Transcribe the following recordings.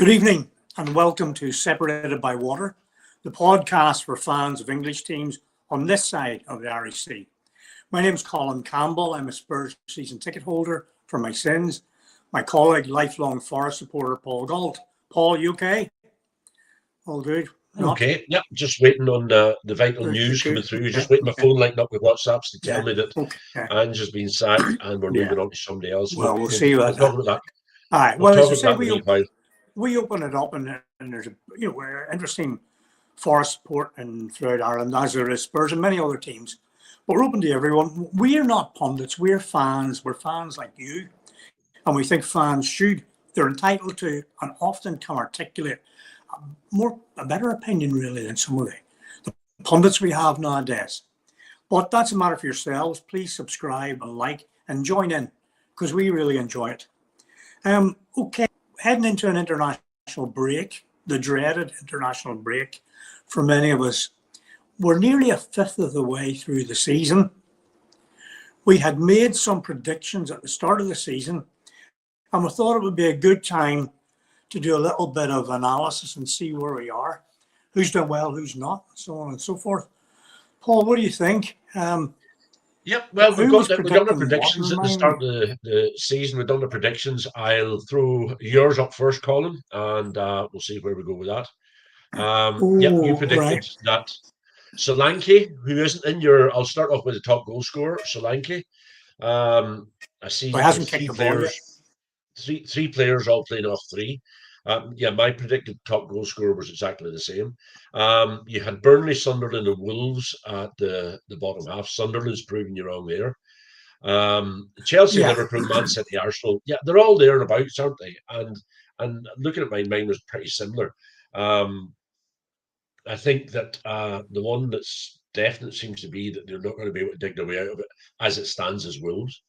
Good evening and welcome to Separated by Water, the podcast for fans of English teams on this side of the Irish Sea. My name is Colin Campbell. I'm a Spurs season ticket holder for my sins. My colleague, lifelong Forest supporter, Paul Galt. Paul, you okay? All good? Not? Okay, yep, just waiting on the vital news coming through. Just waiting my phone lighting up with WhatsApps to tell me that Ange has been sacked and we're moving on to somebody else. Well, we'll see about that. Talk about that. All right. We'll Well, talk as I about say, that we open it up and there's a interesting Forest support and throughout Ireland, as there is Spurs and many other teams. But we're open to everyone. We're not pundits. We're fans. We're fans like you. And we think fans should. They're entitled to and often can articulate a better opinion, really, than some of the pundits we have nowadays. But that's a matter for yourselves. Please subscribe and like and join in because we really enjoy it. Okay, heading into an international break, the dreaded international break for many of us. We're nearly a fifth of the way through the season. We had made some predictions at the start of the season, and we thought it would be a good time to do a little bit of analysis and see where we are, who's done well, who's not, so on and so forth. Paul, what do you think? Yep, well, we've done the predictions at the start of the season. We've done the predictions. I'll throw yours up first, Colin, and we'll see where we go with that. You predicted that Solanke, who isn't in your... I'll start off with the top goal scorer, Solanke. I see hasn't kicked the ball yet. Three players all playing off three. My predicted top goal scorer was exactly the same. You had Burnley, Sunderland, and Wolves at the bottom half. Sunderland's proving you wrong there. Chelsea, Liverpool, Man City, Arsenal. Yeah, they're all there and about, aren't they? And looking at mine was pretty similar. I think that the one that's definite seems to be that they're not going to be able to dig their way out of it as it stands as Wolves.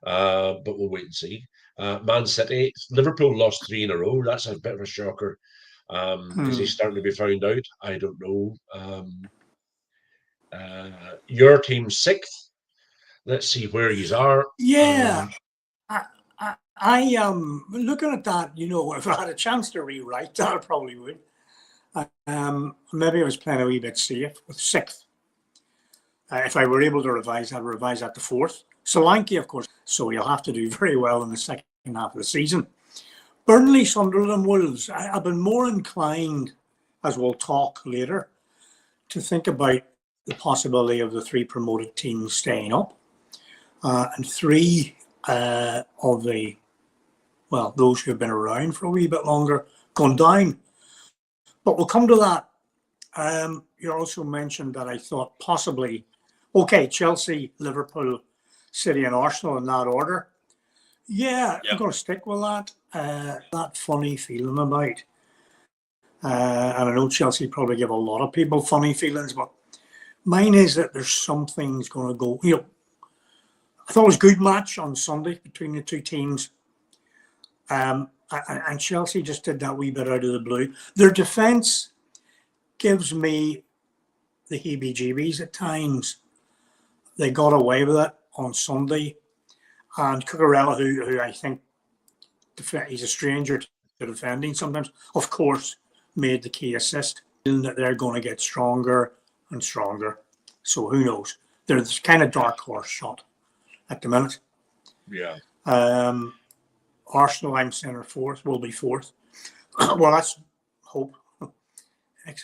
But we'll wait and see. Man City, Liverpool lost 3 in a row. That's a bit of a shocker. Is he starting to be found out? I don't know. Your team's 6th. Let's see where you are. Yeah. I looking at that, if I had a chance to rewrite that, I probably would. Maybe I was playing a wee bit safe with 6th. If I were able to revise, I'd revise that to 4th. Solanke, of course, so you'll have to do very well in the second half of the season. Burnley, Sunderland, and Wolves. I've been more inclined, as we'll talk later, to think about the possibility of the 3 promoted teams staying up and 3 of those who have been around for a wee bit longer gone down. But we'll come to that. You also mentioned that I thought possibly, Chelsea, Liverpool, City and Arsenal in that order. I'm going to stick with that. That funny feeling about. And I know Chelsea probably give a lot of people funny feelings, but mine is that there's something's going to go. I thought it was a good match on Sunday between the two teams. And Chelsea just did that wee bit out of the blue. Their defence gives me the heebie-jeebies at times. They got away with it on Sunday. And Cucurella, who I think he's a stranger to defending sometimes, of course, made the key assist. And that they're going to get stronger and stronger. So who knows? They're this kind of dark horse shot at the minute. Yeah. Arsenal, I'm saying, are 4th, will be 4th. Well, that's hope. How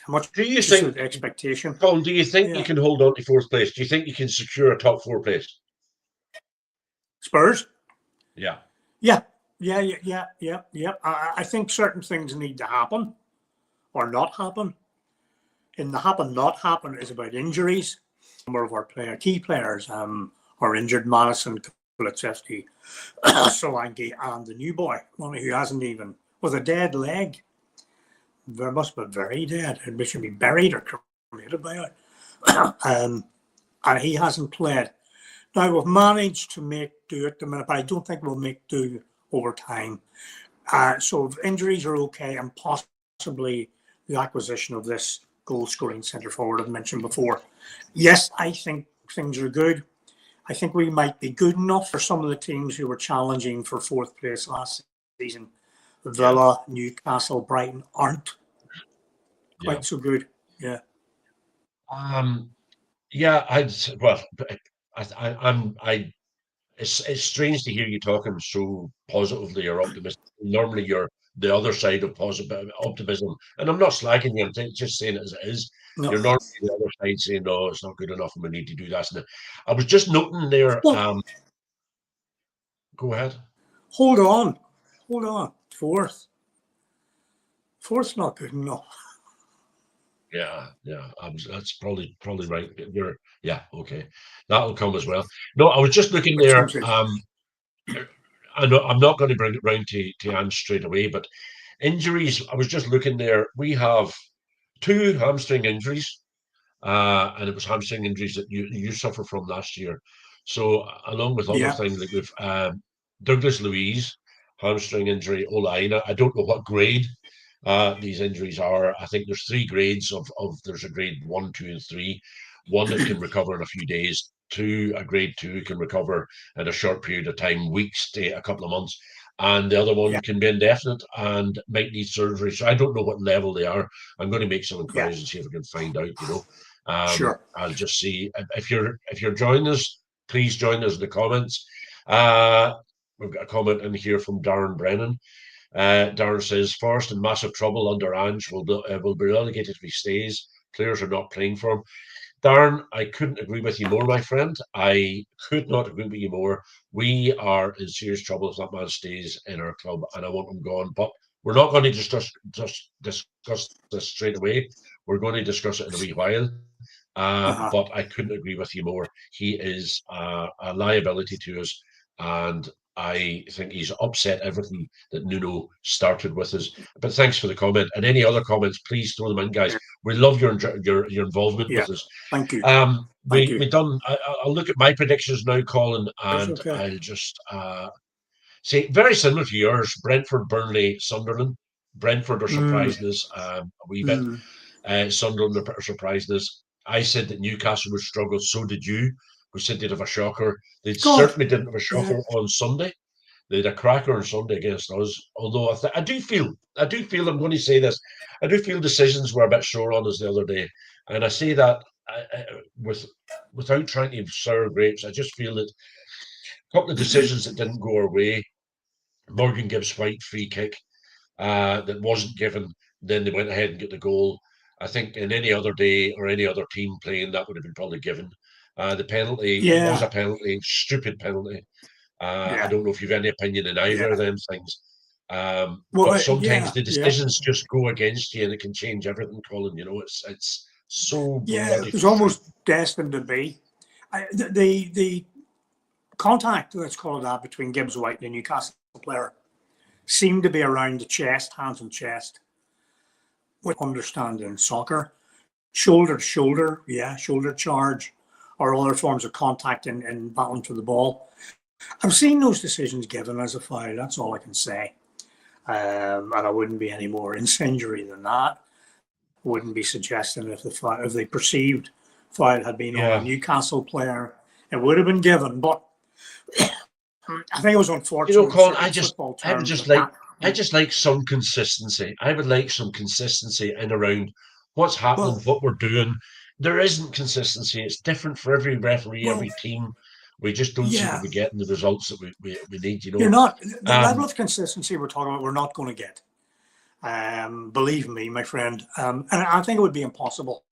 much do you think? Expectation. Paul, do you think you can hold on to 4th place? Do you think you can secure a top 4 place? Spurs? Yeah. I think certain things need to happen or not happen. And the happen, not happen is about injuries. Some of our key players are injured. Madison, Kulusevski, Solanke, and the new boy, one who hasn't even, with a dead leg. There must be very dead. It should be buried or cremated by it. And he hasn't played. Now, we've managed to make do at the minute, but I don't think we'll make do over time. So if injuries are okay, and possibly the acquisition of this goal-scoring centre forward I've mentioned before. Yes, I think things are good. I think we might be good enough for some of the teams who were challenging for 4th place last season Villa, Newcastle, Brighton aren't Yeah. quite so good. Yeah. Yeah, it's strange to hear you talking so positively or optimistic. Normally, you're the other side of positive optimism, and I'm not slagging you. I'm just saying it as it is. No. You're normally the other side saying, "No, it's not good enough, and we need to do that." And I was just noting there. Well, Go ahead. hold on. Fourth's not good enough. Yeah, that's probably right. Yeah, okay. That'll come as well. No, I was just looking At there. some stage. I know I'm not going to bring it round to Anne straight away, but injuries. I was just looking there. We have two hamstring injuries, and it was hamstring injuries that you suffered from last year. So along with other Yeah. things like we've Douglas Louise hamstring injury, Olaina. I don't know what grade these injuries are. I think there's three grades of there's a grade 1, 2, and 3. One that can recover in a few days. Two, a grade 2 can recover in a short period of time, weeks to a couple of months. And the other one Yeah. can be indefinite and might need surgery. So I don't know what level they are. I'm going to make some Yeah. inquiries and see if I can find out, Sure. I'll just see if you're joining us, please join us in the comments. We've got a comment in here from Darren Brennan. Darren says, Forrest in massive trouble under Ange will be relegated if he stays. Players are not playing for him. Darren, I couldn't agree with you more, my friend. I could not agree with you more. We are in serious trouble if that man stays in our club, and I want him gone. But we're not going to just discuss this straight away. We're going to discuss it in a wee while. But I couldn't agree with you more. He is a liability to us, and I think he's upset everything that Nuno started with us. But thanks for the comment. And any other comments, please throw them in, guys. We love your involvement Yeah. with us. Thank you. We done. I'll look at my predictions now, Colin, That's and okay. I'll just say very similar to yours. Brentford, Burnley, Sunderland. Brentford are surprising us a wee bit. Sunderland are surprising us. I said that Newcastle would struggle. So did you. We said they'd have a shocker. They certainly didn't have a shocker on Sunday. They had a cracker on Sunday against us. Although I do feel, I'm going to say this, I do feel decisions were a bit sore on us the other day. And I say that without trying to sour grapes. I just feel that a couple of decisions that didn't go our way. Morgan Gibbs White free kick that wasn't given. Then they went ahead and got the goal. I think in any other day or any other team playing, that would have been probably given. The penalty, it was a penalty, stupid penalty. I don't know if you've any opinion in either of them things. But sometimes the decisions just go against you and it can change everything, Colin. It's so bloody. It was almost destined to be. The contact, let's call it that, between Gibbs White and the Newcastle player seemed to be around the chest, hands on chest. What understanding in soccer, shoulder to shoulder, shoulder charge, or other forms of contact in battling for the ball. I've seen those decisions given as a foul. That's all I can say. And I wouldn't be any more incendiary than that. Wouldn't be suggesting if the perceived foul had been on a Newcastle player, it would have been given. But I think it was unfortunate. Colin, I just like some consistency. I would like some consistency in around what's happening, what we're doing. There isn't consistency. It's different for every referee, every team. We just don't seem to be getting the results that we need. You're not the level of consistency we're talking about. We're not going to get. Believe me, my friend. And I think it would be impossible.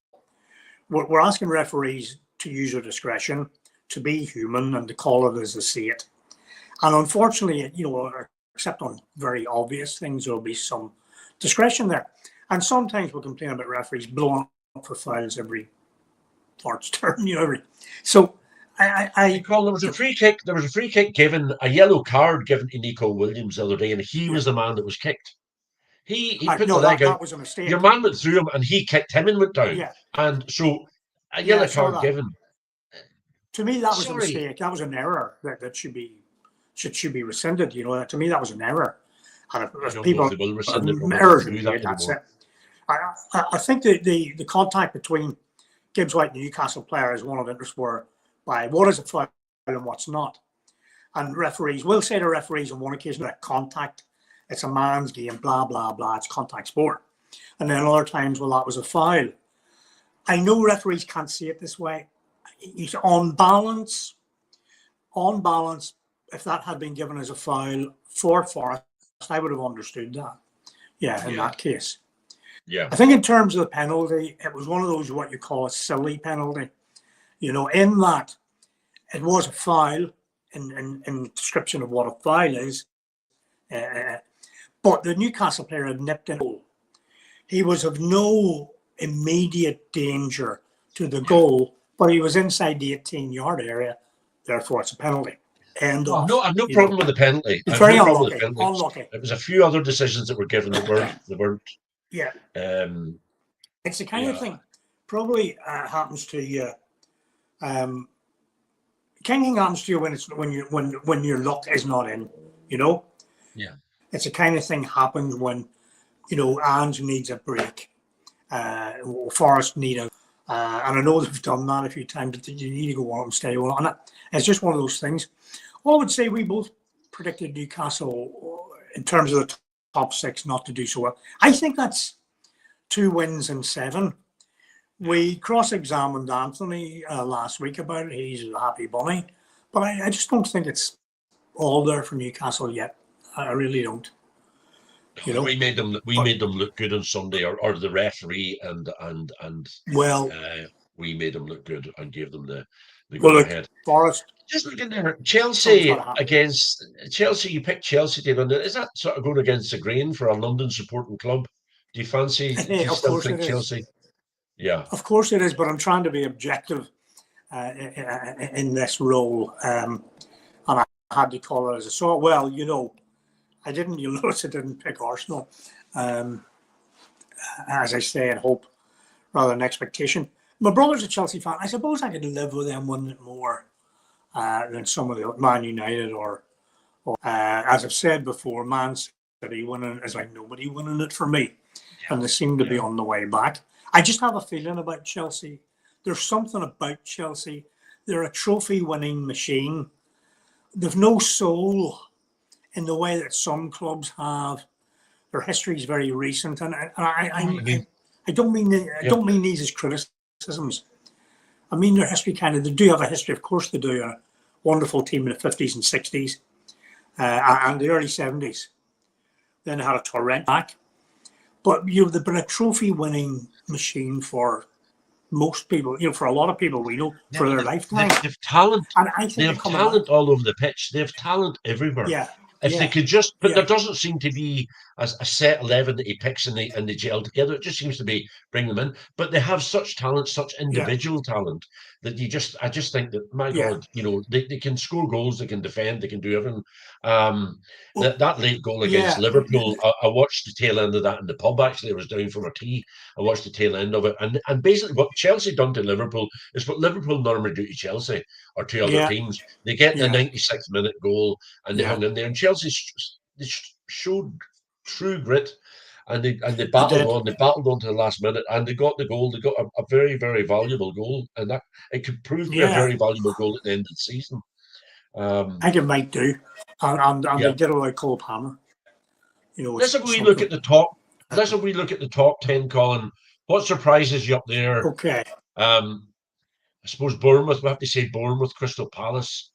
We're asking referees to use their discretion, to be human, and to call it as they see it. And unfortunately, except on very obvious things, there'll be some discretion there. And sometimes we'll complain about referees blowing up for fouls every fart's turn, So I call there was a free kick. There was a free kick given, a yellow card given to Nico Williams the other day, and he was the man that was kicked. He put the leg out. That was a mistake. Your man went through him, and he kicked him and went down. Yeah. And so a yellow card given. To me, that was a mistake. That was an error that should be rescinded. To me, that was an error. And if people errors, that's it. I think the contact between Gibbs White and the Newcastle player is one of interest by what is a foul and what's not. And referees will say to referees on one occasion that contact it's a man's game, blah, blah, blah, it's contact sport. And then other times, well, that was a foul. I know referees can't see it this way. On balance, if that had been given as a foul for Forest, I would have understood that. Yeah, in that case. Yeah. I think in terms of the penalty, it was one of those what you call a silly penalty. You know, in that it was a foul in description of what a foul is. But the Newcastle player had nipped in. He was of no immediate danger to the goal, but he was inside the 18-yard area. Therefore, it's a penalty. End of. No, I've no problem with the penalty. It's I've very no problem unlucky. with the penalty. Unlucky. It was a few other decisions that were given that weren't. Yeah. It's the kind of thing probably happens to you. Kind of thing happens to you when your luck is not in. You know. Yeah. It's the kind of thing happens when, you know, Ange needs a break. Forest need a, and I know they've done that a few times, but you need to go on and stay on it. It's just one of those things. Well, I would say we both predicted Newcastle in terms of the top 6 not to do so well. I think that's 2 wins and 7. We cross-examined Anthony last week about it. He's a happy bunny. But I just don't think it's all there for Newcastle yet. I really don't. You know, we made them look good on Sunday, or the referee and well, we made them look good and gave them the well, go ahead. Forest. Just looking there, Chelsea against Chelsea. You picked Chelsea, David. Is that sort of going against the grain for a London supporting club? Do you fancy? Do you still think Chelsea? Yeah, of course it is, but I'm trying to be objective in this role, and I had to call it as a sort. Well, you know, you'll notice I didn't pick Arsenal, as I say, in hope rather than expectation. My brother's a Chelsea fan. I suppose I could live with them winning it more than some of the Man United or as I've said before, Man City winning is like nobody winning it for me, and they seem to be on the way back. I just have a feeling about Chelsea. There's something about Chelsea. They're a trophy-winning machine. They've no soul in the way that some clubs have. Their history is very recent, and I don't mean these as criticisms. I mean their history they do have a history, of course they do. A wonderful team in the 50s and 60s and the early 70s. Then they had a torrent back. But they've been a trophy-winning machine for most people, for a lot of people we know, for their lifetime. They've talent. And I think they have talent all over the pitch. They have talent everywhere. Yeah. If they could just, but there doesn't seem to be a set 11 that he picks and they gel together. It just seems to be bring them in. But they have such talent, such individual talent that I just think that, my God, they can score goals, they can defend, they can do everything. That late goal against Liverpool, I watched the tail end of that in the pub. Actually, I was down for a tea. I watched the tail end of it, and basically what Chelsea done to Liverpool is what Liverpool normally do to Chelsea or to other teams. They get the 96th minute goal and they hung in there, and Chelsea they showed true grit, and they battled on to the last minute, and they got the goal. They got a very, very valuable goal, and that it could prove to be a very valuable goal at the end of the season. I think it might do, and they did it like Cole Palmer. Let's have we look at the top. Let's have we look at the top 10, Colin. What surprises you up there? Okay. I suppose Bournemouth. We have to say Bournemouth, Crystal Palace.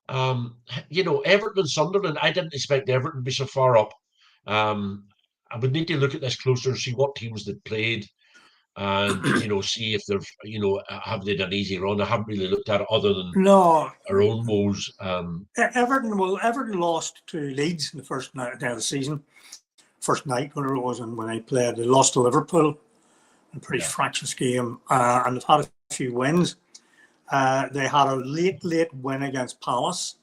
Everton and Sunderland. I didn't expect Everton to be so far up. I would need to look at this closer and see what teams they've played, and see if they've have they done an easy run. I haven't really looked at it other than our own woes. Everton lost to Leeds in the first night of the season, first night whatever it was, and when they played, they lost to Liverpool, a pretty fractious game, and they've had a few wins. They had a late win against Palace,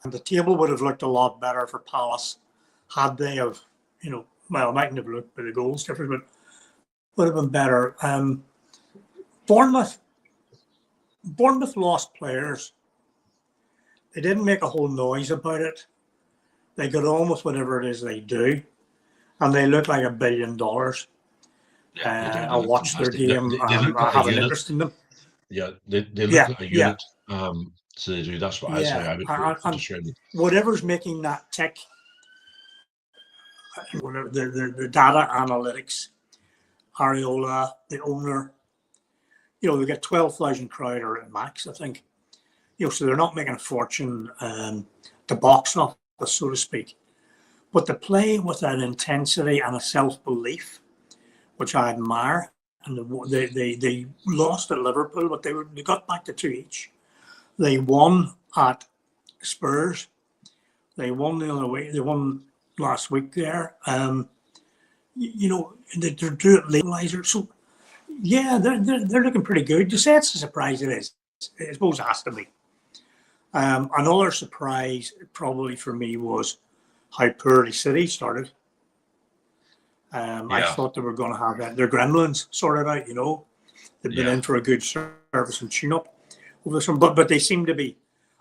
and the table would have looked a lot better for Palace had they have, it mightn't have looked by the goals different, but would have been better. Bournemouth lost players. They didn't make a whole noise about it. They got on with whatever it is they do, and they look like $1 billion. I watched their game and I have an interest in them. Yeah, they look like a unit. So they do. That's what I say. I would describe it. Whatever's making that tick the data analytics, Areola, the owner, they get 12,000 crowd or at max, I think. So they're not making a fortune to box office, so to speak. But to play with an intensity and a self-belief, which I admire, and they lost at Liverpool, but they got back to 2 each. They won at Spurs. They won the other way. They won last week there. They're doing legalizer. So yeah, they're looking pretty good. To say it's a surprise, it is. I suppose it has to be. Another surprise probably for me was how poorly City started. I thought they were going to have their gremlins sorted out. They've been in for a good service and tune-up over this one, but they seem to be,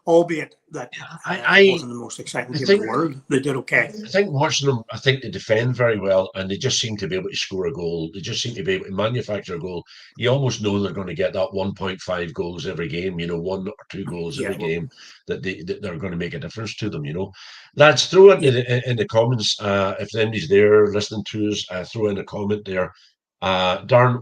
albeit that it wasn't the most exciting game in the world. They did okay. I think watching them, I think they defend very well, and they just seem to be able to score a goal. They just seem to be able to manufacture a goal. You almost know they're going to get that 1.5 goals every game, 1 or 2 goals every game, that they're going to make a difference to them, Lads, throw it in the comments, if anybody's there listening to us, throw in a comment there. Darren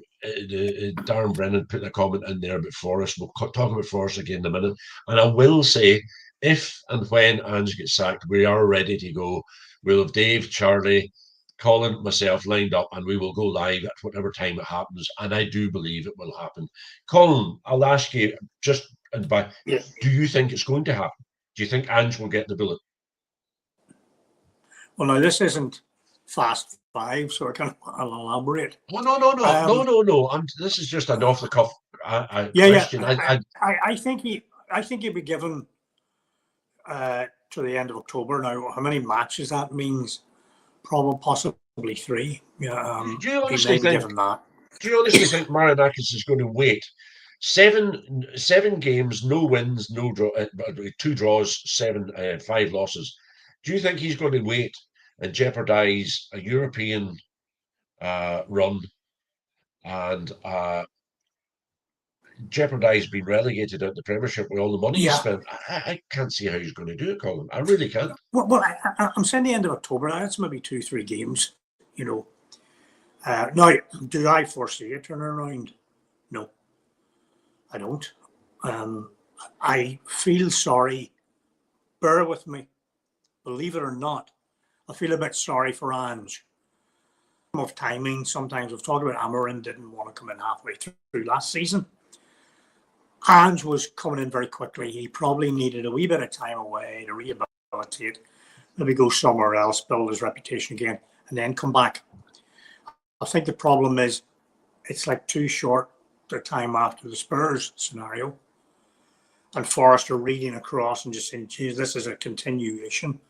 Brennan put a comment in there about Forrest. We'll talk about Forrest again in a minute. And I will say, if and when Ange gets sacked, we are ready to go. We'll have Dave, Charlie, Colin, myself lined up, and we will go live at whatever time it happens. And I do believe it will happen. Colin, I'll ask you just do you think it's going to happen? Do you think Ange will get the bullet? Well, now this isn't Fast Five, so I'll elaborate. Oh, no. This is just an off the cuff question. I think he'll be given to the end of October. Now, how many matches that means? Probably, possibly 3. Do you honestly think Marinakis is going to wait 7 games, no wins, no draw, 2 draws, 5 losses? Do you think he's going to wait and jeopardize a European run and jeopardize being relegated out the Premiership with all the money he spent? I can't see how he's going to do it, Colin. I really can't. Well, I'm saying the end of October. That's maybe 2-3 games. Now, do I foresee a turnaround? No, I don't. I feel sorry. Bear with me. Believe it or not, I feel a bit sorry for Ange. Of timing. Sometimes we've talked about Amarin didn't want to come in halfway through last season. Ange was coming in very quickly. He probably needed a wee bit of time away to rehabilitate, maybe go somewhere else, build his reputation again, and then come back. I think the problem is it's like too short a time after the Spurs scenario. And Forrest are reading across and just saying, geez, this is a continuation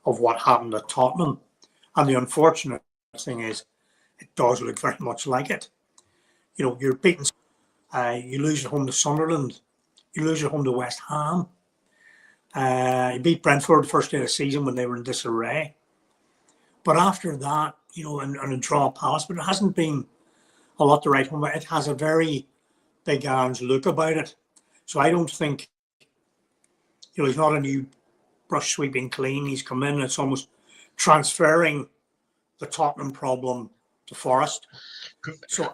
of what happened at Tottenham. And the unfortunate thing is, it does look very much like it. You're beaten. You lose at home to Sunderland. You lose at home to West Ham. You beat Brentford the first day of the season when they were in disarray. But after that, and a draw Palace, but it hasn't been a lot to write home about. It has a very big Ange look about it. So I don't think, he's not a new brush sweeping clean. He's come in and it's almost transferring the Tottenham problem to Forrest. So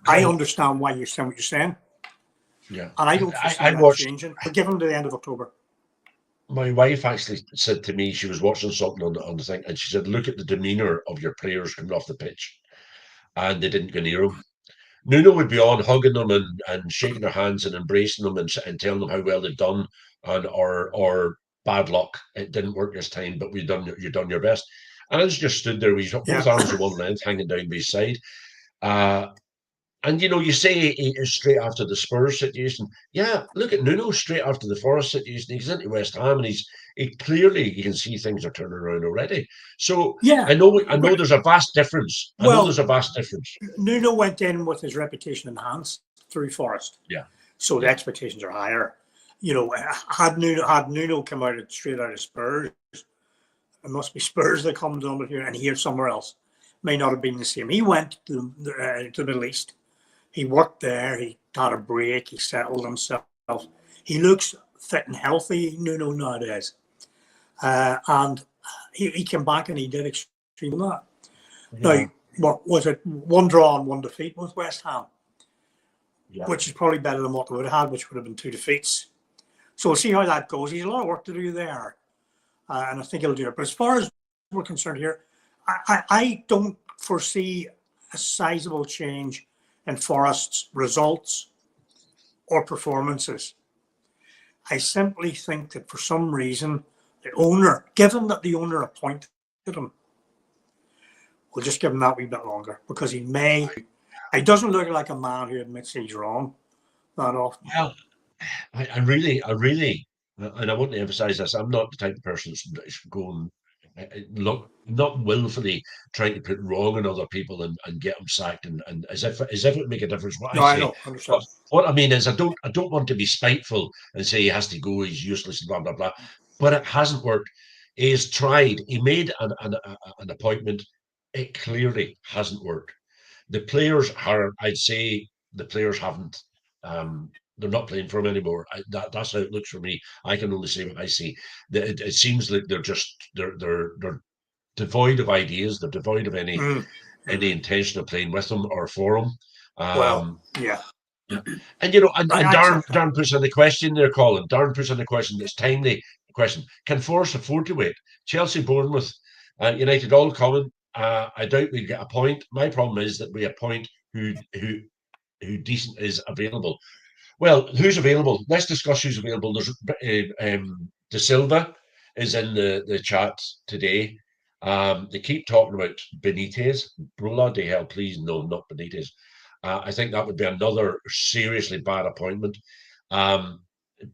I understand why you're saying what you're saying. Yeah. And I don't see that changing. But give him to the end of October. My wife actually said to me, she was watching something on the thing, and she said, look at the demeanour of your players coming off the pitch. And they didn't go near him. Nuno would be on hugging them and shaking their hands and embracing them and telling them how well they've done, or bad luck, it didn't work this time, but you've done your best. And I just stood there with both arms at one length hanging down by his side. And you say straight after the Spurs situation. Yeah, look at Nuno straight after the Forest situation. He's into West Ham, and he clearly, you can see things are turning around already. So I know there's a vast difference. Nuno went in with his reputation enhanced through Forest. Yeah. So the expectations are higher. Had Nuno come straight out of Spurs, it must be Spurs that comes on here and here somewhere else. May not have been the same. He went to the Middle East. He worked there. He had a break. He settled himself. He looks fit and healthy, Nuno, nowadays. And he came back and he did extremely well. Now, what was it? 1 draw and 1 defeat with West Ham, which is probably better than what they would have had, which would have been 2 defeats. So we'll see how that goes. He's a lot of work to do there, and I think he'll do it. But as far as we're concerned here, I don't foresee a sizable change in Forest's results or performances. I simply think that for some reason, the owner, given that the owner appointed him, we'll just give him that wee bit longer, because he doesn't look like a man who admits he's wrong that often. Well, I really, and I want to emphasize this, I'm not the type of person that's going, look, not willfully trying to put wrong on other people and get them sacked and as if it would make a difference what I say. know, understand. But what I mean is I don't want to be spiteful and say he has to go, he's useless, blah blah blah. But it hasn't worked. He's tried. He made an appointment. It clearly hasn't worked. The players are, I'd say, the players haven't. They're not playing for him anymore. That's how it looks for me. I can only say what I see. It seems like they're devoid of ideas. They're devoid of any intention of playing with them or for them. Yeah. And you know, and Darren puts in the question there, Colin. Darren puts in the question. It's timely question. Can Forest afford to wait? Chelsea, Bournemouth, United, all coming. I doubt we'll get a point. My problem is that we appoint who decent is available. Well, who's available? Let's discuss who's available. There's De Silva is in the chat today. They keep talking about Benitez. Brula de hell, please, no, not Benitez. I think that would be another seriously bad appointment.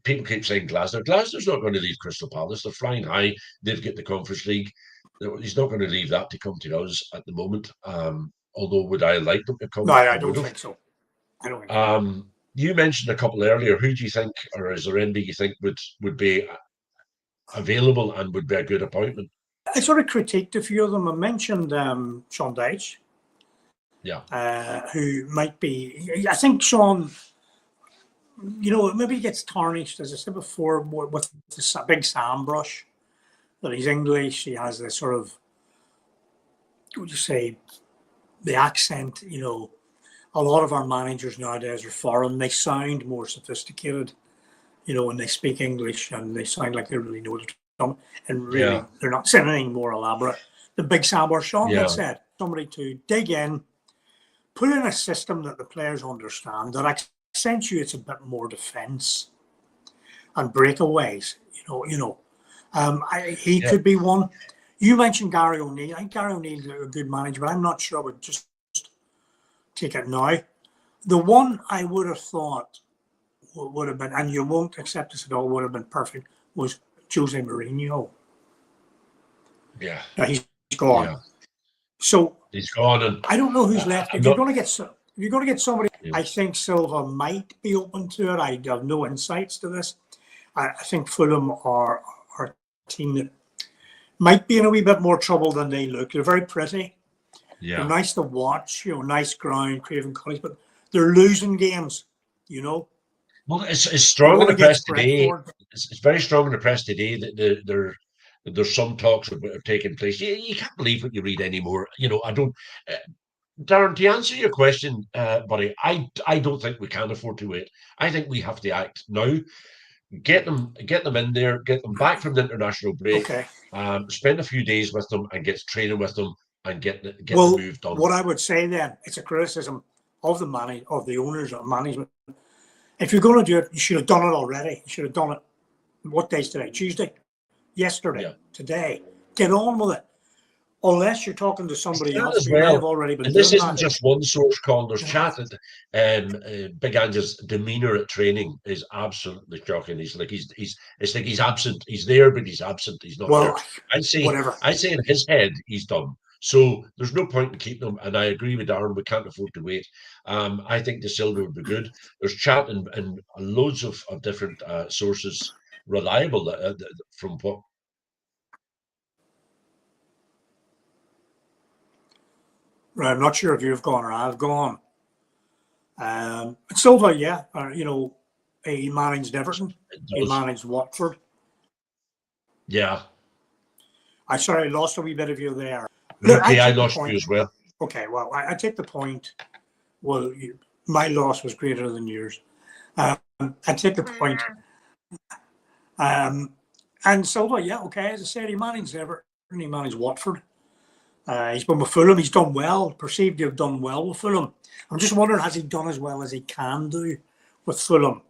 People keep saying Glasner. Glasner's not going to leave Crystal Palace. They're flying high. They've got the Conference League. He's not going to leave that to come to us at the moment. Although, would I like them to come? No, I don't think so. I don't think so. You mentioned a couple earlier. Who do you think, or is there anybody you think would be available and would be a good appointment? I sort of critiqued a few of them. I mentioned Sean Dyche. Yeah. Who might be, I think Sean, maybe he gets tarnished, as I said before, with this big Sam brush, that he's English. He has this sort of, what would you say, the accent, a lot of our managers nowadays are foreign. They sound more sophisticated, when they speak English, and they sound like they really know what they're talking, and really they're not saying anything more elaborate. The big Sam brush, Sean had said, somebody to dig in, put in a system that the players understand, that accentuates a bit more defence and breakaways. He could be one. You mentioned Gary O'Neill. I think Gary O'Neill's a good manager, but I'm not sure I would just take it now. The one I would have thought would have been, and you won't accept this at all, would have been perfect, was Jose Mourinho. Yeah. Now he's gone. Yeah. So he's gone, and I don't know who's left. If you're going to get somebody, I think Silva might be open to it. I have no insights to this. I think Fulham are a team that might be in a wee bit more trouble than they look. They're very pretty. Yeah. They're nice to watch, nice ground, Craven Cottage, but they're losing games, Well, it's strong in the press today. It's very strong in the press today that there's some talks that are taking place. You can't believe what you read anymore. I don't. Darren, to answer your question, buddy, I don't think we can afford to wait. I think we have to act now. Get them in there, get them back from the international break. Okay. Spend a few days with them and get training with them and get the move done. What I would say then, it's a criticism of the owners of management. If you're going to do it, you should have done it already. You should have done it. What day's today? Tuesday? Yesterday? Today? Get on with it. Unless you're talking to somebody else, who may have already been. And this isn't just one source, Colin. There's chat that Big Ange's demeanour at training is absolutely shocking. It's like he's absent. He's there, but he's absent. He's not there. I'd say in his head he's done. So there's no point in keeping him. And I agree with Darren. We can't afford to wait. I think De Silva would be good. There's chat and loads of different sources, reliable from what. Right, I'm not sure if you've gone or I've gone. Silva, he managed Everton. He managed Watford. Yeah. I lost a wee bit of you there. Look, Okay, I take the lost you point. as well. Okay, well, I take the point. Well, my loss was greater than yours. I take the point. And Silva, yeah, okay. As I said, he managed Everton, he managed Watford. He's been with Fulham. He's done well, perceived to have done well with Fulham. I'm just wondering, has he done as well as he can do with Fulham?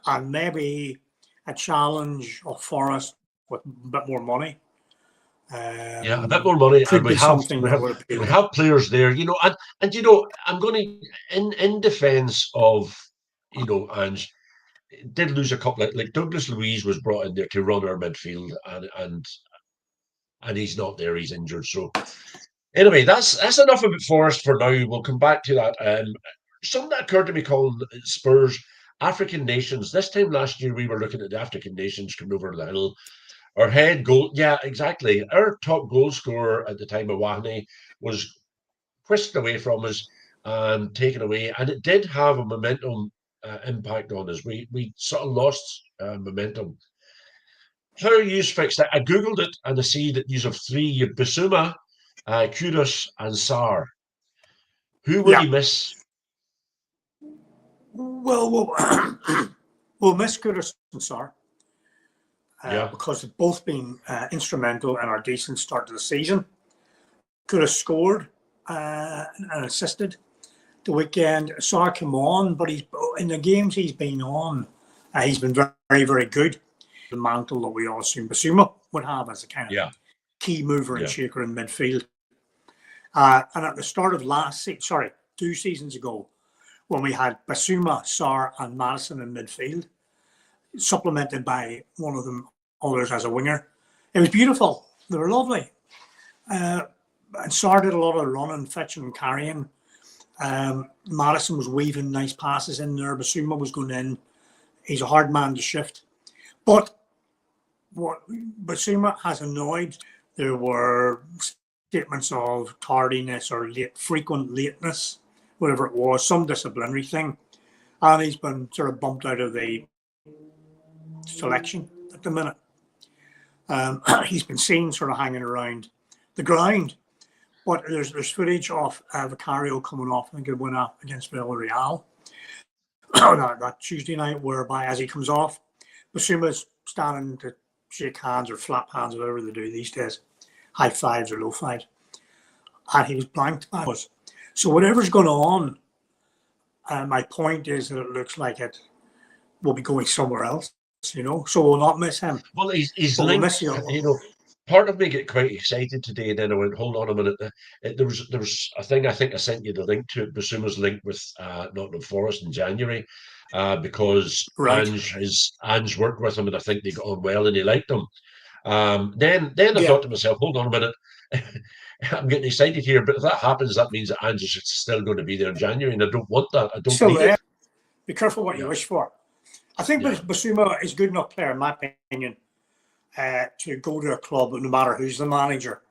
And maybe a challenge of Forest with a bit more money. Yeah, a bit more money, Could and be something that would appeal. we have players there, and I'm going to in defence of Ange did lose a couple of, like Douglas Luiz was brought in there to run our midfield, and he's not there, he's injured. So anyway, that's enough about Forest for now. We'll come back to that. Something that occurred to me calling Spurs African nations. This time last year, we were looking at the African nations coming over the hill. Our head goal, yeah, exactly. Our top goal scorer at the time of Wahne was whisked away from us and taken away, and it did have a momentum impact on us. We sort of lost momentum. How you fixed it? I googled it and I see that you have three: you have Basuma, Kudus, and Sar. Who will you miss? Well, we'll miss Kudus and Sar. Because they've both been instrumental in our decent start to the season. Could have scored and assisted the weekend. Sar came on, but he's in the games he's been on, he's been very, very good. The mantle that we all assume Basuma would have as a kind of key mover and shaker in midfield. And at the start of 2 seasons ago, when we had Basuma, Sar, and Madison in midfield, supplemented by one of them others as a winger. It was beautiful. They were lovely. And Sar did a lot of running, fetching, and carrying. Madison was weaving nice passes in there. Basuma was going in. He's a hard man to shift. But what Basuma has annoyed, there were statements of tardiness or frequent lateness, whatever it was, some disciplinary thing. And he's been sort of bumped out of the selection at the minute. He's been seen sort of hanging around the ground, but there's footage of Vicario coming off, I think it went up against Villarreal that Tuesday night, whereby as he comes off, Basuma's standing to shake hands or flap hands, whatever they do these days, high fives or low fives, and he was blanked by us. So whatever's going on, my point is that it looks like it will be going somewhere else. So we'll not miss him. Well, he's linked. Part of me get quite excited today, and then I went, hold on a minute. There was a thing, I think I sent you the link to it. Basuma's linked with Nottingham Forest in January because Ange worked with him, and I think they got on well, and he liked them. Then I thought to myself, hold on a minute. I'm getting excited here, but if that happens, that means that Ange is still going to be there in January, and I don't want that. I don't need it. Be careful what you wish for. I think Basuma is a good enough player, in my opinion, to go to a club, no matter who's the manager,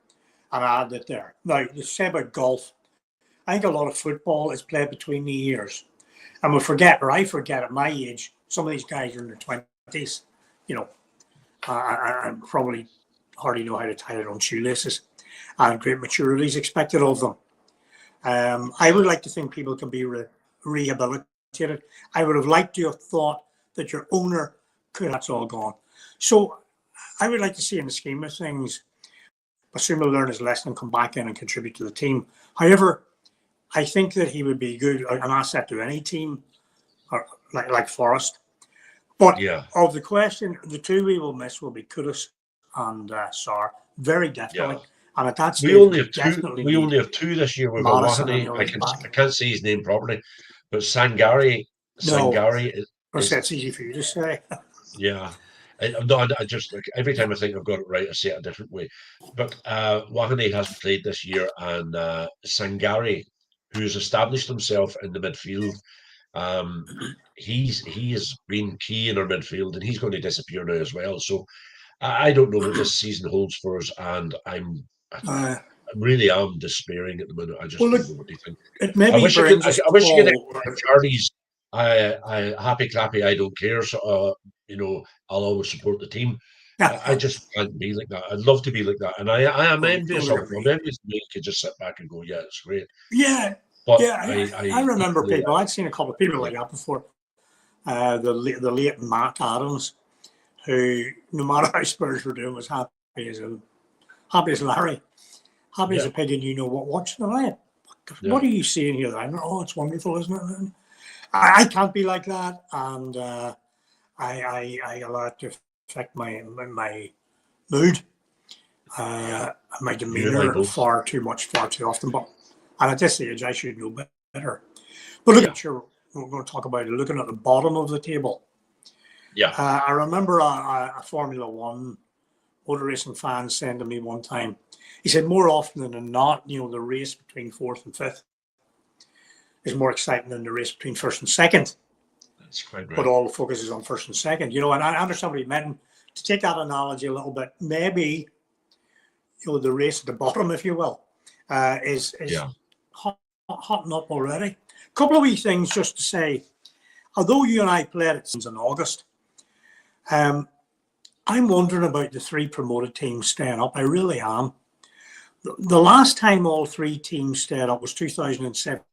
and add it there. Now, the same about golf. I think a lot of football is played between the ears. And I forget at my age, some of these guys are in their 20s, and probably hardly know how to tie their own shoelaces. And great maturity is expected of them. I would like to think people can be rehabilitated. I would have liked to have thought that your owner that's all gone. So I would like to see in the scheme of things, Basuma learn his lesson and come back in and contribute to the team. However, I think that he would be good, an asset to any team, or like Forest. But of the question, the two we will miss will be Kudus and Sar, very definitely. And at that stage, we only have two this year. We've got Wahane. I can't say his name properly, but Sangari. That's easy for you to say. I just like every time I think I've got it right, I say it a different way. But Wahane hasn't played this year, and Sangari, who's established himself in the midfield, he has been key in our midfield, and he's going to disappear now as well. So I don't know what this season holds for us, and I really am despairing at the minute. I just don't know what do you think. I wish you could get Charlie's I happy clappy, I don't care. So I'll always support the team. I just can't be like that. I'd love to be like that, and I am envious Totally of it. I'm agree. envious that you could just sit back and go, "Yeah, it's great." Yeah, But yeah. I remember equally, people. I'd seen a couple of people yeah, like that before. The late Matt Adams, who no matter how Spurs were doing, was happy as Larry, happy as yeah, a pig, and you know what watching the night. yeah. What are you seeing here? I know, oh, it's wonderful, isn't it? I can't be like that, and I allow it to affect my mood, my You and I demeanour both. far too much, far too often. But and at this age, I should know better. But look Yeah, at your. We're going to talk about it. Looking at the bottom of the table. yeah. I remember a Formula One motor racing fan saying to me one time, he said, more often than not, the race between fourth and fifth is more exciting than the race between first and second. That's quite But right. all the focus is on first and second. And I understand what he meant. To take that analogy a little bit, maybe the race at the bottom, if you will, is Yeah, hotting up already. A couple of wee things just to say. Although you and I played it since in August, um, I'm wondering about the three promoted teams staying up. I really am. The last time all three teams stayed up was 2017-18.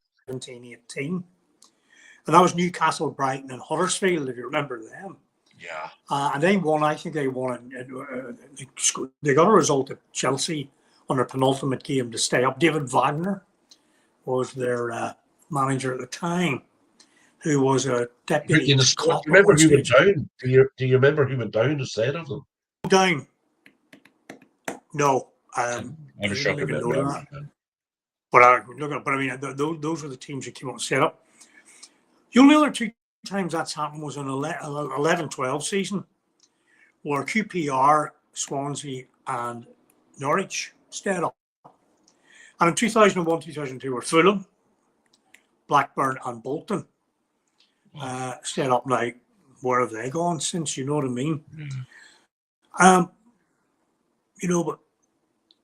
And that was Newcastle, Brighton, and Huddersfield, if you remember them. yeah. And they won, I think they won. They got a result at Chelsea on their penultimate game to stay up. David Wagner was their manager at the time, who was a deputy In the to squad, Klopp at remember one who went stage. down? Do you remember who went down instead of them? Down. No. I I was didn't shocking make a about note of memory. that. But I mean, those were the teams that came up and set up. The only other two times that's happened was in 11-12 season, where QPR, Swansea, and Norwich stayed up. And in 2001-2002 were Fulham, Blackburn, and Bolton stayed up. Now, where have they gone since? You know what I mean? Yeah. Um, but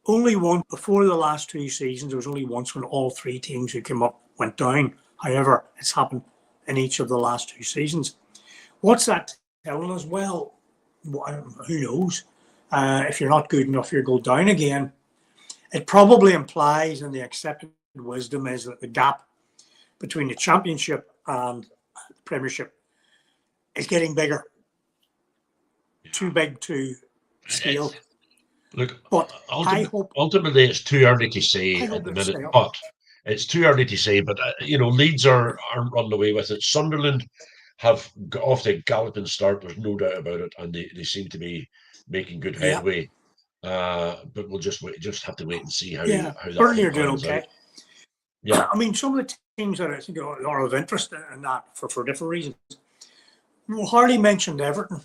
only one before the last two seasons. There was only once when all three teams who came up went down. However, it's happened in each of the last two seasons. What's that telling us? Well, who knows? If you're not good enough, you'll go down again. It probably implies, and the accepted wisdom is that the gap between the Championship and the Premiership is getting bigger. Too big to scale. Look, But ultimately, it's too early to I say at hope the they minute. stay up. But it's too early to say. But Leeds aren't running away with it. Sunderland have got off to a galloping start. There's no doubt about it, and they seem to be making good Yeah, headway. But we'll just have to wait and see how yeah. that Burnley all are doing pans out. okay. Yeah, I mean, some of the teams that I think are of interest in that for different reasons. Well, Harley mentioned Everton,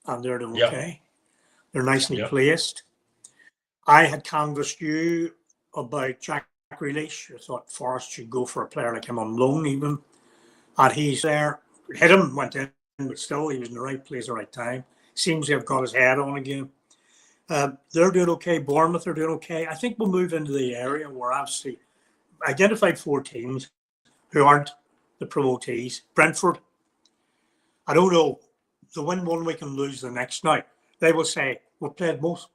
and they're doing yeah, okay. They're nicely yeah, placed. I had canvassed you about Jack Grealish. I thought Forest should go for a player like him on loan, even. And he's there. Hit him, went in, but still, he was in the right place at the right time. Seems to have got his head on again. They're doing okay. Bournemouth are doing okay. I think we'll move into the area where I've identified four teams who aren't the promotees. Brentford, I don't know. They win one week and lose the next. Now, they will say, we've played both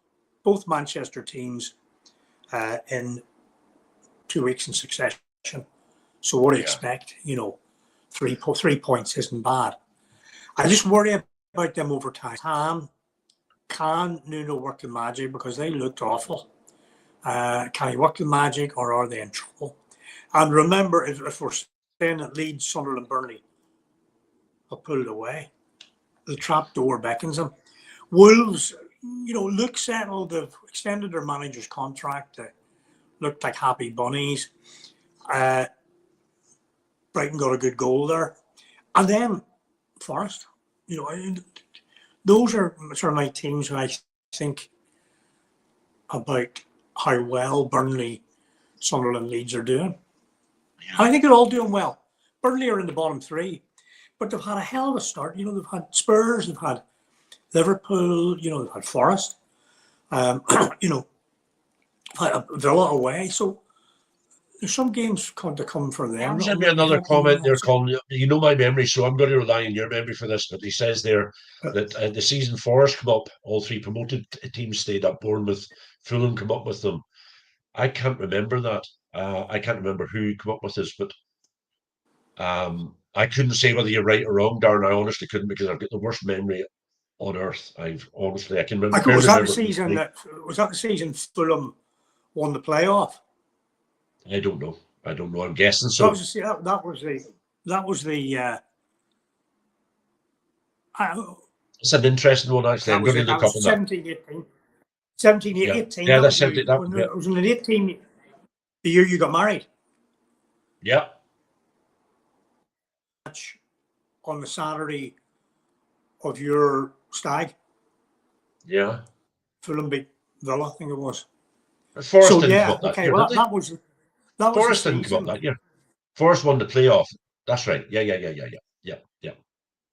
Manchester teams in 2 weeks in succession. So what do you yeah. expect? 3 points isn't bad. I just worry about them over time. Can Nuno work the magic? Because they looked awful. Can he work the magic, or are they in trouble? And remember, if we're saying that Leeds, Sunderland, Burnley are pulled away, the trap door beckons them. Wolves, look settled. They've extended their manager's contract. They looked like happy bunnies. Brighton got a good goal there. And then Forest, those are sort of my teams who I think about how well Burnley, Sunderland, Leeds are doing. Yeah. And I think they're all doing well. Burnley are in the bottom three, but they've had a hell of a start. They've had Spurs, they've had Liverpool, they've had Forest, had Villa away. So There's some games to come for them. Send me another comment there, Colin. You know my memory, so I'm going to rely on your memory for this. But he says there that the season Forest come up, all three promoted teams stayed up. Bournemouth, Fulham come up with them. I can't remember that. I can't remember who come up with this, but I couldn't say whether you're right or wrong, Darren. I honestly couldn't because I've got the worst memory on earth. I can remember. Was that the season Fulham won the playoff? I don't know. I'm guessing so. That was the. It's an interesting one, actually. I'm going to look up on 17-18. 17-18. Yeah, that's 17. It was in an 18. The year you got married. Yeah. On the Saturday of your stag. Yeah. Fulham beat Villa, I think it was. Forest didn't come up that year, well, did that was Forest didn't come up that year. Forest won the playoff. That's right. Yeah.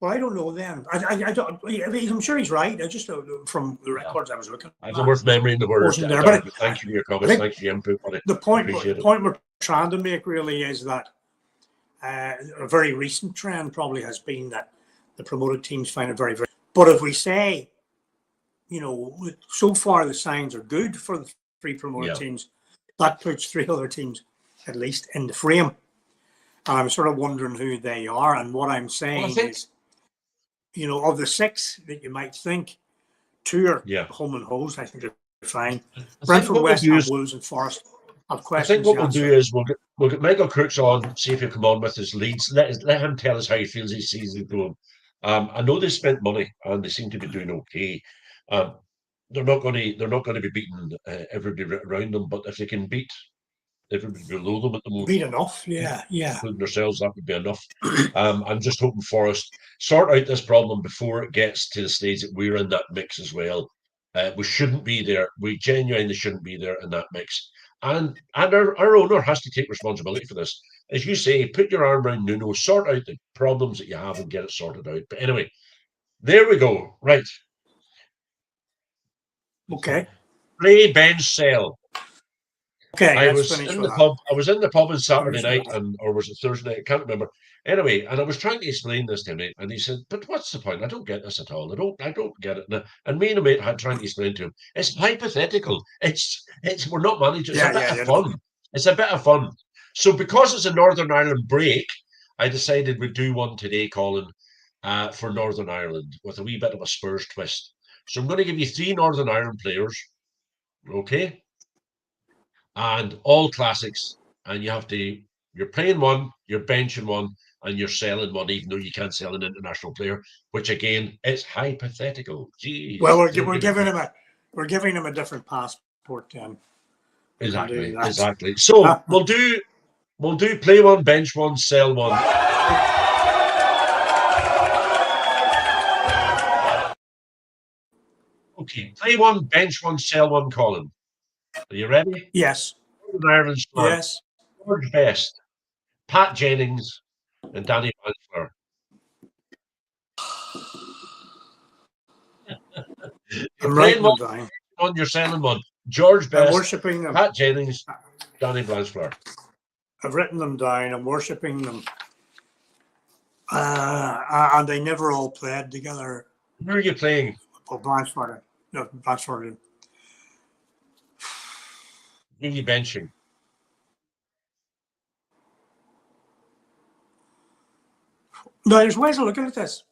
Well, I don't know then. I don't. I'm sure he's right. I just from the records I was looking. I have the worst memory in the world. But thank you for your comments. Thank you for your input on it. The point we're trying to make really is that a very recent trend probably has been that the promoted teams find it very, very. But if we say, so far the signs are good for the three promoted teams, that puts three other teams at least in the frame. And I'm sort of wondering who they are. And what I'm saying is, of the six that you might think, two are home and hose. I think they're fine. Brentford, West Ham, Wolves, and Forest have questions. I think what we'll do is we'll get Michael Crooks on, see if he'll come on with his leads. Let him tell us how he feels his season going. I know they spent money and they seem to be doing okay. They're not going to be beating everybody around them, but if they can beat everybody below them at the moment, beat enough, yeah, including themselves, that would be enough. I'm just hoping Forest sort out this problem before it gets to the stage that we're in that mix as well. We shouldn't be there. We genuinely shouldn't be there in that mix. And our owner has to take responsibility for this. As you say, put your arm around Nuno, sort out the problems that you have and get it sorted out. But anyway, there we go. Right. Okay. Play, bench, sell. Okay. I was in the pub. I was in the pub on Saturday night, or was it Thursday night? I can't remember. Anyway, and I was trying to explain this to him, and he said, "But what's the point? I don't get this at all. I don't get it." And me and a mate had trying to explain to him, "It's hypothetical. It's we're not managing. It's a bit of fun. It's a bit of fun." So because it's a Northern Ireland break, I decided we'd do one today, Colin, for Northern Ireland with a wee bit of a Spurs twist. So I'm going to give you 3 Northern Ireland players, okay? And all classics, and you're playing one, you're benching one, and you're selling one, even though you can't sell an international player, which again is hypothetical. Jeez. Well, we're giving him a different passport then. Exactly. So we'll do play one, bench one, sell one. Okay, play one, bench one, sell one, Colin. Are you ready? Yes. Northern Ireland squad. Yes. George Best, Pat Jennings, and Danny Blansflower. I'm writing them down. On you're selling one. George Best, I'm worshipping them. Pat Jennings, Danny Blansflower. I've written them down. I'm worshipping them. And they never all played together. Who are you playing? Oh, Blansflower. No, Blansflower. Who are you benching? No, there's ways of looking at this.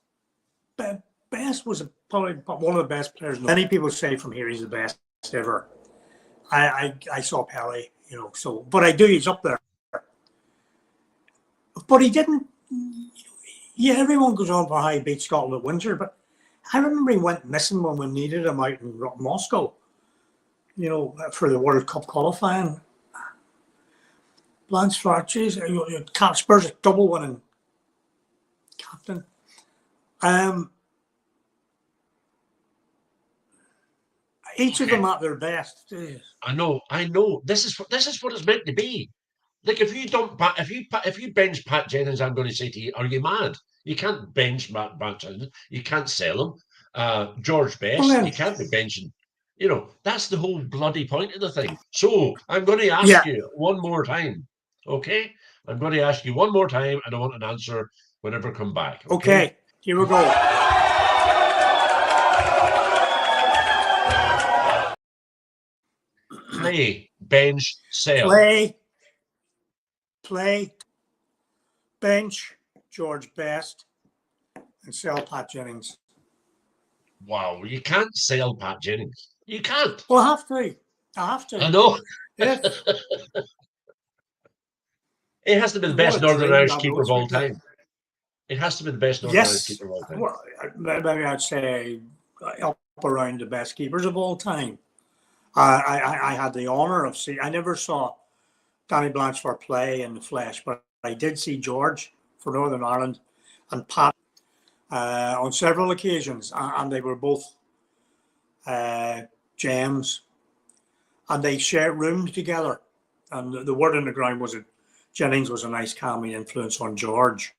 Best was probably one of the best players. Many people say from here he's the best ever. I saw Pelé, so, but I do, he's up there. But he didn't, everyone goes on for how he beat Scotland at Windsor, but I remember he went missing when we needed him out in Moscow, for the World Cup qualifying. Blansflower, Spurs a double winning captain. Each of them at their best. I know. This is what it's meant to be. Like if you bench Pat Jennings, I'm going to say to you, are you mad? You can't bench Pat Jennings. You can't sell him. George Best, you can't be benching. That's the whole bloody point of the thing. So I'm going to ask you one more time. Okay, I'm going to ask you one more time, and I want an answer whenever I come back. Okay, here we go. Play, bench, sell. Play, bench, George Best, and sell Pat Jennings. Wow, you can't sell Pat Jennings. You can't. Well, I have to. I have to. I know. If, It has to be the best what a Northern dream Irish that keeper was of all right there. time. It has to be the best Northern Irish Yes. keeper of all time. Well, maybe I'd say up around the best keepers of all time. I had the honour of seeing. I never saw Danny Blanchford play in the flesh, but I did see George for Northern Ireland and Pat on several occasions, and they were both gems, and they shared rooms together. And the word on the ground was that Jennings was a nice calming influence on George.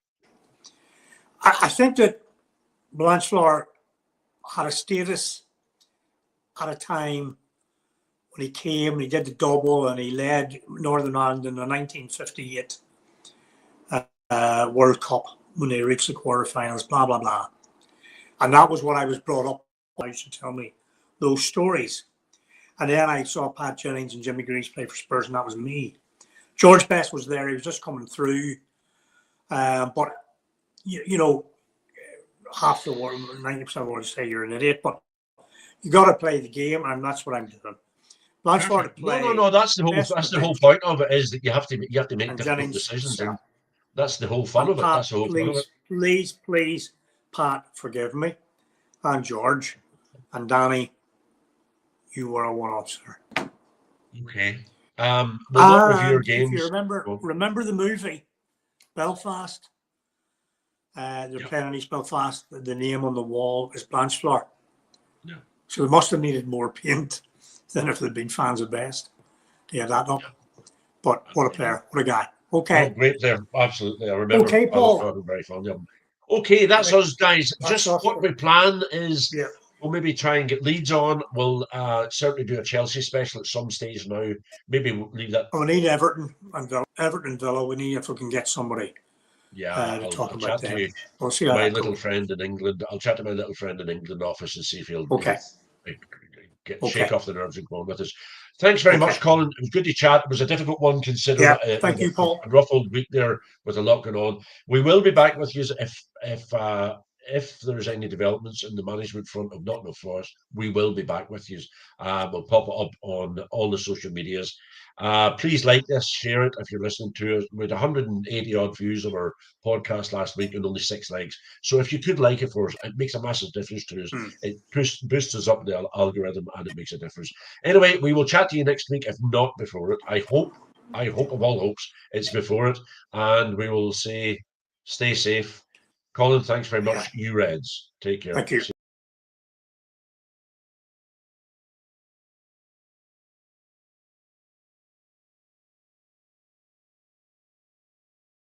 I think that Blanchflower had a status at a time when he came, he did the double, and he led Northern Ireland in the 1958 World Cup when they reached the quarterfinals, blah, blah, blah. And that was what I was brought up. I used to tell me those stories. And then I saw Pat Jennings and Jimmy Greaves play for Spurs, and that was me. George Best was there. He was just coming through. But, you know, half the world, 90% of the world say you're an idiot, but you got to play the game, and that's what I'm doing. Blanchford to play. No. That's the whole point of it, is that you have to make difficult Jennings decisions, and that's the whole fun of it. Pat, That's the whole fun of it. Please, Pat, forgive me, and George, and Danny, you were a one-off, sir. Okay. We'll not review your games. If you remember the movie Belfast. They're playing in East Belfast. The name on the wall is Blanchflower. Yeah. So they must have needed more paint than if they'd been fans of Best. They had that up. But what a player. What a guy. Okay. Oh, great player. Absolutely. I remember. Okay, Paul. I was very fond of him. Okay, that's us, guys. Just what we plan is we'll maybe try and get Leeds on. We'll certainly do a Chelsea special at some stage now. Maybe we'll leave that. We need Everton and Villa. Everton Villa. We need, if we can get somebody. I'll chat to we'll see my little friend in England. I'll chat to my little friend in England office and see if he'll shake off the nerves and go on with us. Thanks very much, Colin. It was good to chat. It was a difficult one considering thank you, Paul. A ruffled week there with a lot going on. We will be back with you if there's any developments in the management front of Nottingham Forest. We will be back with you. We'll pop it up on all the social medias. Please like this, share it if you're listening to us. We had 180 odd views of our podcast last week and only 6 likes. So if you could like it for us, it makes a massive difference to us. It boosts us up the algorithm, and it makes a difference. Anyway, we will chat to you next week, if not before it. I hope of all hopes it's before it, and we will say stay safe. Colin, thanks very much. You Reds, take care. Thank you.